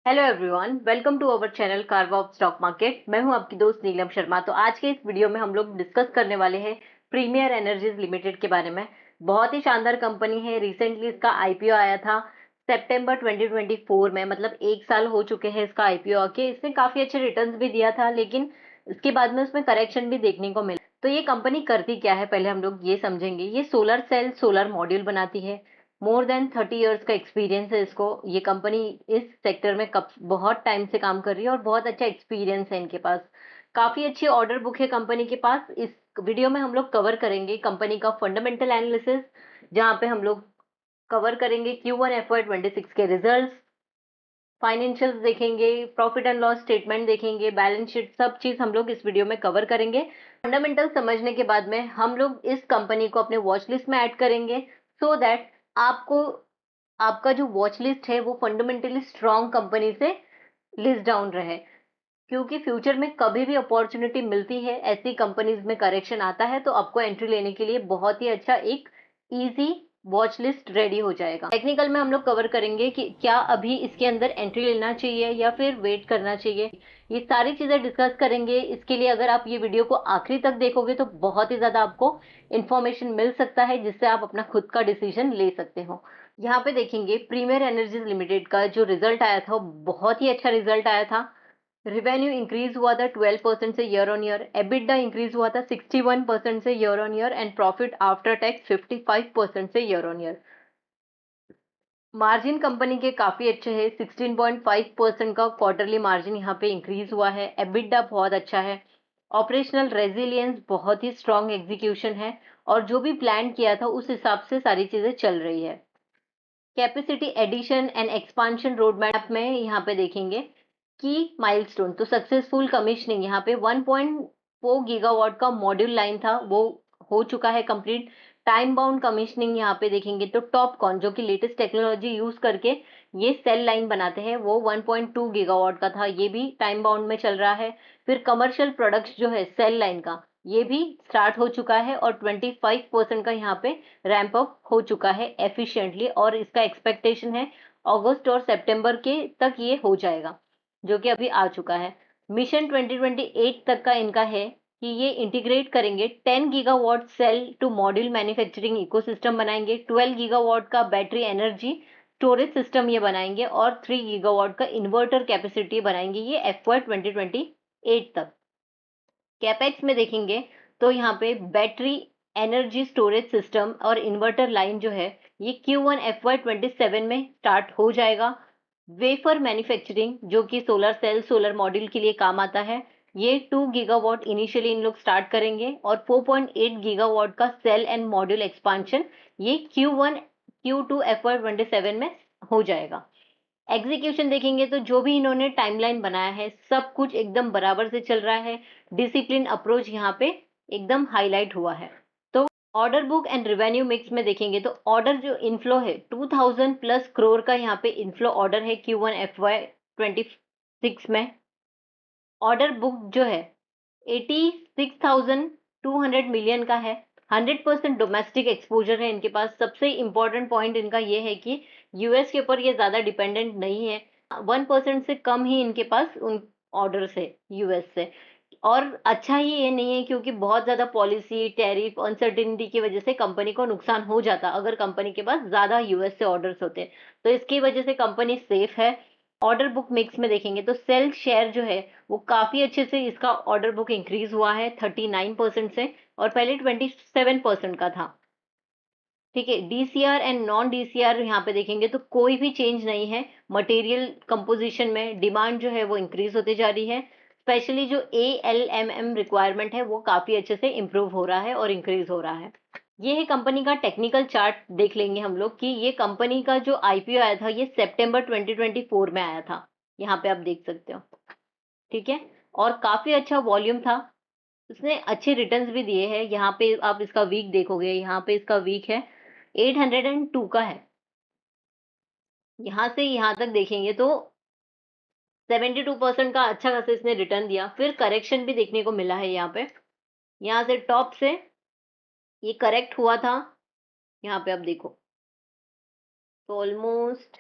Hello everyone, welcome to our channel Karva of stock market. मैं हूं आपकी दोस्त नीलम शर्मा। तो आज के इस वीडियो में हम लोग डिस्कस करने वाले हैं प्रीमियर एनर्जीज लिमिटेड के बारे में। बहुत ही शानदार कंपनी है। रिसेंटली इसका आईपीओ आया था सितंबर 2024 में, मतलब एक साल हो चुके हैं इसका आईपीओ आके। इसने काफी अच्छे रिटर्न्स भी दिया था, लेकिन इसके बाद में उसमें करेक्शन भी देखने को मिला। तो ये कंपनी करती क्या है, पहले हम लोग ये समझेंगे। ये सोलर सेल, सोलर मॉड्यूल बनाती है। मोर देन 30 ईयर्स का एक्सपीरियंस है इसको। ये कंपनी इस सेक्टर में कब बहुत टाइम से काम कर रही है और बहुत अच्छा एक्सपीरियंस है इनके पास। काफी अच्छी ऑर्डर बुक है कंपनी के पास। इस वीडियो में हम लोग कवर करेंगे कंपनी का फंडामेंटल एनालिसिस, जहां पे हम लोग कवर करेंगे Q1 FY26 के रिजल्ट्स, फाइनेंशियल्स देखेंगे, प्रॉफिट एंड लॉस स्टेटमेंट देखेंगे, बैलेंस शीट, सब चीज हम लोग इस वीडियो में कवर करेंगे। फंडामेंटल समझने के बाद में हम लोग इस कंपनी को अपने वॉच लिस्ट में ऐड करेंगे, सो दैट आपको आपका जो वॉच लिस्ट है वो फंडामेंटली स्ट्रांग कंपनी से लिस्ट डाउन रहे। क्योंकि फ्यूचर में कभी भी अपॉर्चुनिटी मिलती है, ऐसी कंपनीज में करेक्शन आता है, तो आपको एंट्री लेने के लिए बहुत ही अच्छा एक इजी वॉच लिस्ट रेडी हो जाएगा। टेक्निकल में हम लोग कवर करेंगे कि क्या अभी इसके अंदर एंट्री लेना चाहिए या फिर वेट करना चाहिए। ये सारी चीजें डिस्कस करेंगे। इसके लिए अगर आप ये वीडियो को आखिरी तक देखोगे तो बहुत ही ज्यादा आपको इंफॉर्मेशन मिल सकता है, जिससे आप अपना खुद का डिसीजन ले सकते हो। यहाँ पे देखेंगे प्रीमियर एनर्जीज लिमिटेड का जो रिजल्ट आया था वो बहुत ही अच्छा रिजल्ट आया था। रिवेन्यू इंक्रीज हुआ था 12% से year on year, EBITDA increase हुआ था 61% से year on year, and profit after tax 55% से year on year. Margin company के काफी अच्छे हैं। 16.5% का क्वार्टरली मार्जिन यहाँ पे इंक्रीज हुआ है। एबिटडा बहुत अच्छा है। ऑपरेशनल रेजिलियंस, बहुत ही स्ट्रांग एग्जीक्यूशन है, और जो भी प्लान किया था उस हिसाब से सारी चीजें चल रही है। Capacity addition and expansion road map में यहाँ पे देखेंगे कि माइलस्टोन तो सक्सेसफुल कमिश्निंग, यहाँ पे 1.4 गीगावाट का मॉड्यूल लाइन था वो हो चुका है कंप्लीट। टाइम बाउंड कमिश्निंग यहाँ पे देखेंगे तो टॉपकॉन, जो कि लेटेस्ट टेक्नोलॉजी यूज करके ये सेल लाइन बनाते हैं, वो 1.2 गीगावाट का था, ये भी टाइम बाउंड में चल रहा है। फिर कमर्शियल प्रोडक्ट्स जो है सेल लाइन का, ये भी स्टार्ट हो चुका है, और 25% का यहाँ पे रैंप अप हो चुका है एफिशिएंटली, और इसका एक्सपेक्टेशन है अगस्त और सितंबर के तक ये हो जाएगा, जो कि अभी आ चुका है। मिशन 2028 तक का इनका है कि ये इंटीग्रेट करेंगे 10 gigawatt cell to module manufacturing ecosystem बनाएंगे, 12 गीगावाट का बैटरी एनर्जी स्टोरेज सिस्टम ये बनाएंगे, और 3 गीगावाट का इन्वर्टर कैपेसिटी बनाएंगे, ये FY 2028 तक। कैपेक्स में देखेंगे तो यहाँ पे बैटरी एनर्जी स्टोरेज सिस्टम और इन्वर्टर लाइन जो है ये Q1 FY 27 में स्टार्ट हो जाएगा। वेफर मैन्युफैक्चरिंग, जो कि सोलर सेल, सोलर मॉड्यूल के लिए काम आता है, ये 2 गीगावाट इनिशियली इन लोग स्टार्ट करेंगे, और 4.8 गीगावाट का सेल एंड मॉड्यूल एक्सपांशन ये Q2 FY 27 में हो जाएगा। एग्जीक्यूशन देखेंगे तो जो भी इन्होंने टाइमलाइन बनाया है सब कुछ एकदम बराबर से चल रहा है। डिसिप्लिन अप्रोच यहाँ पे एकदम हाईलाइट हुआ है। तो order book and revenue mix में देखेंगे तो ऑर्डर जो इनफ्लो है 2000 प्लस करोड़ का यहाँ पे इनफ्लो ऑर्डर है Q1 FY 26 में। ऑर्डर बुक जो है 86,200 मिलियन का है। 100% डोमेस्टिक एक्सपोजर है इनके पास। सबसे इंपॉर्टेंट पॉइंट इनका ये है कि यूएस के ऊपर ये ज्यादा डिपेंडेंट नहीं है। 1% से कम ही इनके पास उन ऑर्डर से यूएस से। और अच्छा ही ये नहीं है, क्योंकि बहुत ज्यादा पॉलिसी, टैरिफ, अनसर्टिनिटी की वजह से कंपनी को नुकसान हो जाता अगर कंपनी के पास ज्यादा यूएस से ऑर्डर्स होते। तो इसकी वजह से कंपनी सेफ है। ऑर्डर बुक मिक्स में देखेंगे तो सेल शेयर जो है वो काफी अच्छे से इसका ऑर्डर बुक इंक्रीज हुआ है 39% से, और पहले 27% का था। ठीक है, डीसीआर एंड नॉन डीसीआर यहाँ पे देखेंगे तो कोई भी चेंज नहीं है। मटेरियल कंपोजिशन में डिमांड जो है वो इंक्रीज होती जा रही है। स्पेशली जो ALMM रिक्वायरमेंट है वो काफी अच्छे से इंप्रूव हो रहा है और इंक्रीज हो रहा है। ये है कंपनी का टेक्निकल चार्ट। देख लेंगे हम लोग कि ये कंपनी का जो आईपीओ आया था ये सितंबर 2024 में आया था। यहाँ पे आप देख सकते हो। ठीक है, और काफी अच्छा वॉल्यूम था। उसने अच्छे रिटर्न्स भी दिए हैं। यहाँ पे आप इसका वीक देखोगे, यहाँ पे इसका वीक है 802 का है। यहाँ से यहाँ तक देखेंगे तो 72% का अच्छा खासा इसने रिटर्न दिया। फिर करेक्शन भी देखने को मिला है यहाँ पे। यहाँ से टॉप से ये करेक्ट हुआ था। यहाँ पे आप देखो तो ऑलमोस्ट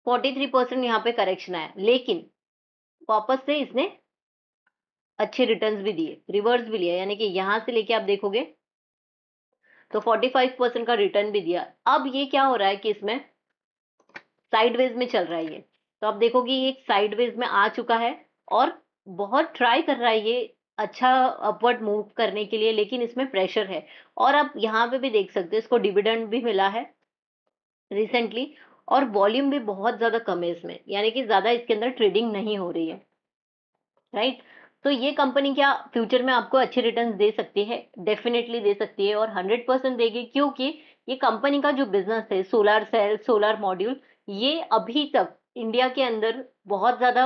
43% यहाँ पे करेक्शन आया, लेकिन वापस से इसने अच्छे रिटर्न्स भी दिए, रिवर्स भी लिया, यानी कि यहां से लेके आप देखोगे तो 45% का रिटर्न भी दिया। अब ये क्या हो रहा है कि इसमें साइडवेज में चल रहा है ये, तो आप देखोगे ये एक साइडवेज में आ चुका है और बहुत ट्राई कर रहा है ये अच्छा अपवर्ड मूव करने के लिए, लेकिन इसमें प्रेशर है। और आप यहाँ पे भी देख सकते हो इसको डिविडेंड भी मिला है रिसेंटली, और वॉल्यूम भी बहुत ज्यादा कम है इसमें, यानी कि ज्यादा इसके अंदर ट्रेडिंग नहीं हो रही है, राइट। तो ये कंपनी क्या फ्यूचर में आपको अच्छे रिटर्न दे सकती है? डेफिनेटली दे सकती है, और 100% देगी, क्योंकि ये कंपनी का जो बिजनेस है सोलर सेल, सोलर मॉड्यूल, ये अभी तक इंडिया के अंदर बहुत ज्यादा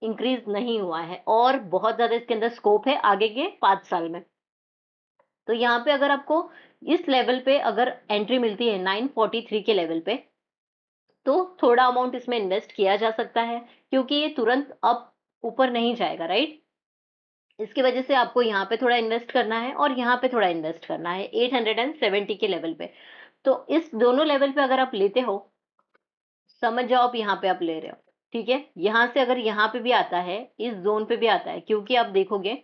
इंक्रीज नहीं हुआ है, और बहुत ज्यादा इसके अंदर स्कोप है आगे के 5 साल में। तो यहाँ पे अगर आपको इस लेवल पे अगर एंट्री मिलती है 943 के लेवल पे, तो थोड़ा अमाउंट इसमें इन्वेस्ट किया जा सकता है, क्योंकि ये तुरंत अब ऊपर नहीं जाएगा, राइट। इसकी वजह से आपको यहाँ पे थोड़ा इन्वेस्ट करना है और यहाँ पे थोड़ा इन्वेस्ट करना है 870 के लेवल पे। तो इस दोनों लेवल पे अगर आप लेते हो, समझ जाओ आप यहाँ पे आप ले रहे हो, ठीक है। यहाँ से अगर यहाँ पे भी आता है, इस जोन पे भी आता है, क्योंकि आप देखोगे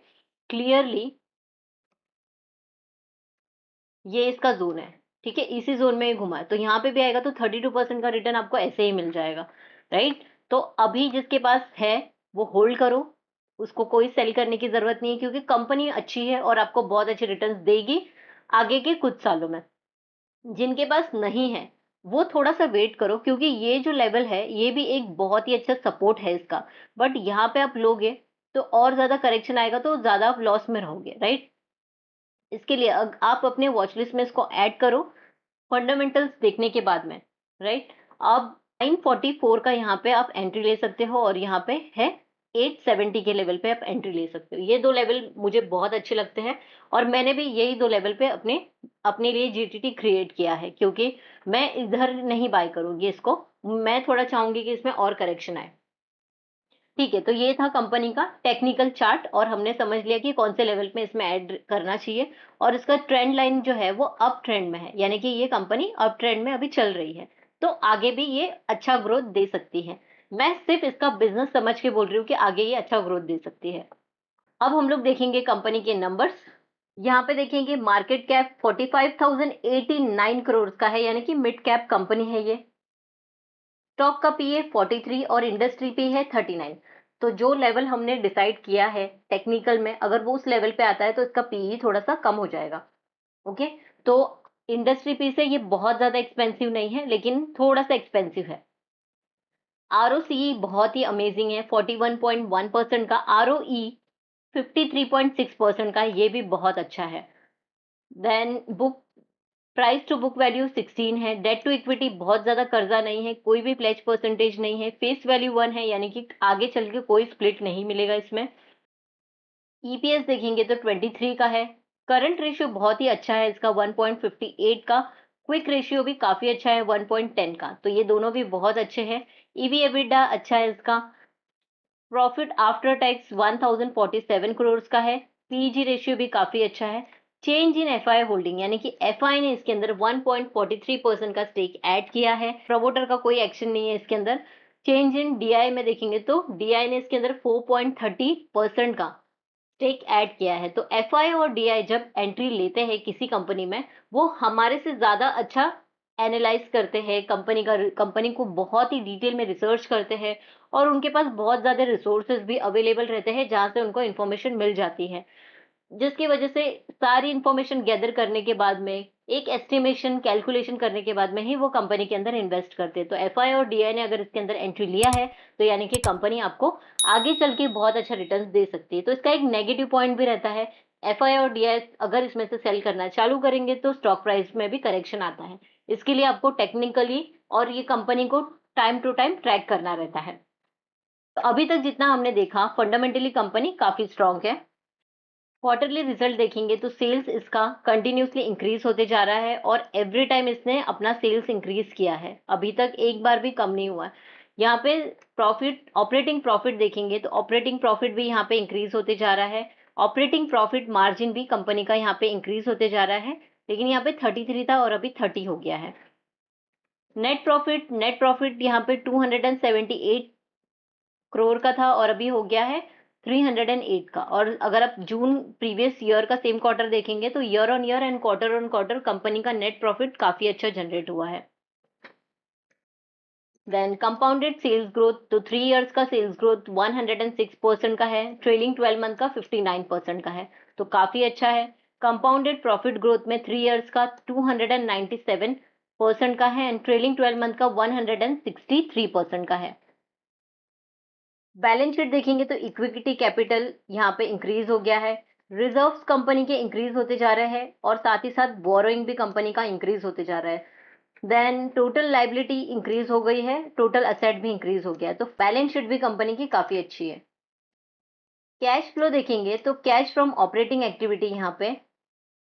क्लियरली ये इसका जोन है, ठीक है, इसी जोन में ये घुमा है, तो यहाँ पे भी आएगा तो 32% का रिटर्न आपको ऐसे ही मिल जाएगा, राइट। तो अभी जिसके पास है वो होल्ड करो, उसको कोई सेल करने की जरूरत नहीं है, क्योंकि कंपनी अच्छी है और आपको बहुत अच्छे रिटर्न्स देगी आगे के कुछ सालों में। जिनके पास नहीं है वो थोड़ा सा वेट करो, क्योंकि ये जो लेवल है ये भी एक बहुत ही अच्छा सपोर्ट है इसका, बट यहाँ पे आप लोगे तो और ज्यादा करेक्शन आएगा तो ज्यादा आप लॉस में रहोगे, राइट। इसके लिए आप अपने वॉच लिस्ट में इसको ऐड करो फंडामेंटल्स देखने के बाद में, राइट। अब 944 का यहाँ पे आप एंट्री ले सकते हो, और यहाँ पे है 870 के लेवल पे आप एंट्री ले सकते हो। ये दो लेवल मुझे बहुत अच्छे लगते हैं, और मैंने भी यही दो लेवल पे अपने अपने लिए जीटीटी क्रिएट किया है, क्योंकि मैं इधर नहीं बाय करूंगी इसको, मैं थोड़ा चाहूंगी कि इसमें और करेक्शन आए, ठीक है। तो ये था कंपनी का टेक्निकल चार्ट, और हमने समझ लिया कि कौन से लेवल में इसमें ऐड करना चाहिए, और इसका ट्रेंड लाइन जो है वो अप ट्रेंड में है, यानी कि ये कंपनी अप ट्रेंड में अभी चल रही है, तो आगे भी ये अच्छा ग्रोथ दे सकती है। मैं सिर्फ इसका बिजनेस समझ के बोल रही हूँ कि आगे ये अच्छा ग्रोथ दे सकती है। अब हम लोग देखेंगे कंपनी के नंबर्स। यहाँ पे देखेंगे मार्केट कैप 45,089 करोड़ का है, यानी कि मिड कैप कंपनी है ये। स्टॉक का पीए 43 और इंडस्ट्री पी है 39। तो जो लेवल हमने डिसाइड किया है टेक्निकल में, अगर वो उस लेवल पे आता है तो इसका पीई थोड़ा सा कम हो जाएगा, ओके। तो इंडस्ट्री पी से ये बहुत ज्यादा एक्सपेंसिव नहीं है, लेकिन थोड़ा सा एक्सपेंसिव है। आरओसीई बहुत ही अमेजिंग है, 41.1% का। आरओई 53.6% का, ये भी बहुत अच्छा है। Then book price to book value 16 है। डेट टू इक्विटी बहुत ज्यादा कर्जा नहीं है, कोई भी प्लेज परसेंटेज नहीं है। फेस वैल्यू 1 है, यानी कि आगे चल के कोई स्प्लिट नहीं मिलेगा इसमें। ईपीएस देखेंगे तो 23 का है। करंट रेशियो बहुत ही अच्छा है इसका, 1.58 का। क्विक रेशियो भी काफी अच्छा है, 1.10 का। तो ये दोनों भी बहुत अच्छे हैं। ईवी एबिडा अच्छा है इसका। प्रॉफिट आफ्टर टैक्स 1047 करोड़ का है। पीजी रेशियो भी काफी अच्छा है। चेंज इन एफआई होल्डिंग, यानी कि एफआई ने इसके अंदर 1.43% का स्टेक ऐड किया है। प्रमोटर का कोई एक्शन नहीं है इसके अंदर। चेंज इन डीआई में देखेंगे तो डीआई ने इसके अंदर 4.30% का स्टेक ऐड किया है। तो एफआई और डीआई जब एंट्री लेते हैं किसी कंपनी में, वो हमारे से ज्यादा अच्छा एनालाइज करते हैं कंपनी को बहुत ही डिटेल में रिसर्च करते हैं, और उनके पास बहुत ज्यादा रिसोर्सेज भी अवेलेबल रहते हैं जहां से उनको इन्फॉर्मेशन मिल जाती है, जिसकी वजह से सारी इंफॉर्मेशन गैदर करने के बाद में एक एस्टिमेशन कैलकुलेशन करने के बाद में ही वो कंपनी के अंदर इन्वेस्ट करते हैं। तो एफआई और डीआई ने अगर इसके अंदर एंट्री लिया है, तो यानी कि कंपनी आपको आगे चल के बहुत अच्छा रिटर्न दे सकती है। तो इसका एक नेगेटिव पॉइंट भी रहता है, एफआई और डीआई अगर इसमें से सेल करना चालू करेंगे तो स्टॉक प्राइस में भी करेक्शन आता है। इसके लिए आपको टेक्निकली और ये कंपनी को टाइम टू टाइम ट्रैक करना रहता है। तो अभी तक जितना हमने देखा, फंडामेंटली कंपनी काफी स्ट्रांग है। क्वार्टरली रिजल्ट देखेंगे तो सेल्स इसका कंटिन्यूसली इंक्रीज होते जा रहा है, और एवरी टाइम इसने अपना सेल्स इंक्रीज किया है, अभी तक एक बार भी कम नहीं हुआ है। यहाँ पे प्रॉफिट, ऑपरेटिंग प्रॉफिट देखेंगे तो ऑपरेटिंग प्रॉफिट भी यहाँ पे इंक्रीज होते जा रहा है। ऑपरेटिंग प्रॉफिट मार्जिन भी कंपनी का यहाँ पे इंक्रीज होते जा रहा है, लेकिन यहाँ पे 33 था और अभी 30 हो गया है। नेट प्रॉफिट यहाँ पे 278 करोड़ का था और अभी हो गया है 308 का। और अगर आप जून प्रीवियस ईयर का सेम क्वार्टर देखेंगे तो year on year and quarter on quarter company का नेट प्रॉफिट काफी अच्छा जनरेट हुआ है। देन कंपाउंडेड सेल्स ग्रोथ, तो 3 इयर्स का सेल्स ग्रोथ 106% का है, ट्रेलिंग 12 मंथ का 59% का है, तो काफी अच्छा है। कंपाउंडेड प्रॉफिट ग्रोथ में 3 इयर्स का 297% का है एंड ट्रेलिंग 12 मंथ का 163% का है। बैलेंस शीट देखेंगे तो इक्विटी कैपिटल यहाँ पे इंक्रीज हो गया है, रिजर्व्स कंपनी के इंक्रीज होते जा रहे हैं और साथ ही साथ बोरोइंग भी कंपनी का इंक्रीज होते जा रहा है। देन टोटल लाइबिलिटी इंक्रीज हो गई है, टोटल असेट भी इंक्रीज हो गया है, तो बैलेंस शीट भी कंपनी की काफी अच्छी है। कैश फ्लो देखेंगे तो कैश फ्रॉम ऑपरेटिंग एक्टिविटी यहाँ पे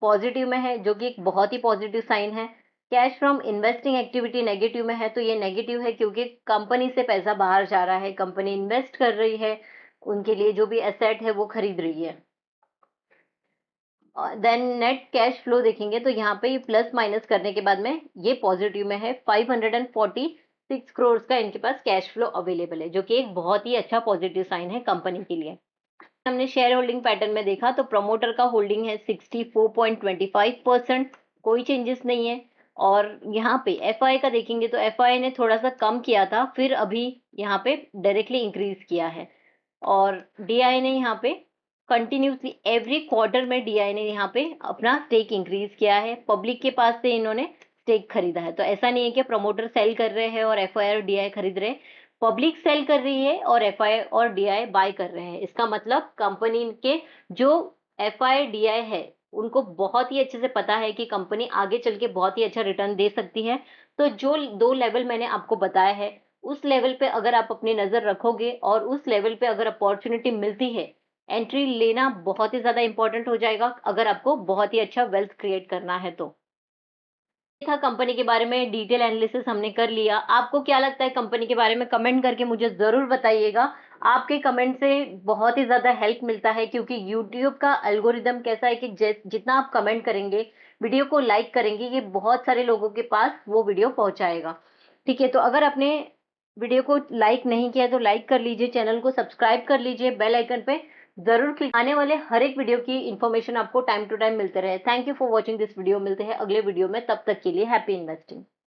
पॉजिटिव में है, जो कि एक बहुत ही पॉजिटिव साइन है। Cash from investing activity negative में है, तो ये नेगेटिव है क्योंकि कंपनी से पैसा बाहर जा रहा है, कंपनी इन्वेस्ट कर रही है, उनके लिए जो भी एसेट है वो खरीद रही है। देन नेट कैश फ्लो देखेंगे तो यहाँ पे ये प्लस माइनस करने के बाद में ये पॉजिटिव में है, 546 करोड़ का इनके पास कैश फ्लो अवेलेबल है, जो कि एक बहुत ही अच्छा पॉजिटिव साइन है कंपनी के लिए। हमने शेयर होल्डिंग पैटर्न में देखा तो प्रमोटर का होल्डिंग है 64.25%, कोई चेंजेस नहीं है। और यहाँ पे एफआई का देखेंगे तो एफआई ने थोड़ा सा कम किया था, फिर अभी यहाँ पे डायरेक्टली इंक्रीज किया है। और डीआई ने यहाँ पे कंटिन्यूसली एवरी क्वार्टर में डीआई ने यहाँ पे अपना स्टेक इंक्रीज किया है, पब्लिक के पास से इन्होंने स्टेक खरीदा है। तो ऐसा नहीं है कि प्रमोटर सेल कर रहे हैं और एफआई और डीआई खरीद रहे हैं, पब्लिक सेल कर रही है और एफआई और डीआई बाय कर रहे हैं। इसका मतलब कंपनी के जो एफआई डीआई है उनको बहुत ही अच्छे से पता है कि कंपनी आगे चल के बहुत ही अच्छा रिटर्न दे सकती है। तो जो 2 लेवल मैंने आपको बताया है उस लेवल पे अगर आप अपनी नजर रखोगे और उस लेवल पे अगर अपॉर्चुनिटी मिलती है, एंट्री लेना बहुत ही ज्यादा इंपॉर्टेंट हो जाएगा अगर आपको बहुत ही अच्छा वेल्थ क्रिएट करना है। तो ये था कंपनी के बारे में डिटेल एनालिसिस हमने कर लिया। आपको क्या लगता है कंपनी के बारे में, कमेंट करके मुझे जरूर बताइएगा। आपके कमेंट से बहुत ही ज्यादा हेल्प मिलता है क्योंकि यूट्यूब का एल्गोरिदम कैसा है कि जितना आप कमेंट करेंगे, वीडियो को लाइक करेंगे, ये बहुत सारे लोगों के पास वो वीडियो पहुंचाएगा। ठीक है, तो अगर आपने वीडियो को लाइक नहीं किया तो लाइक कर लीजिए, चैनल को सब्सक्राइब कर लीजिए, बेल आइकन पे जरूर क्लिक, आने वाले हर एक वीडियो की इन्फॉर्मेशन आपको टाइम टू टाइम मिलते रहे। Thank you for watching this video, मिलते हैं अगले वीडियो में, तब तक के लिए हैप्पी इन्वेस्टिंग।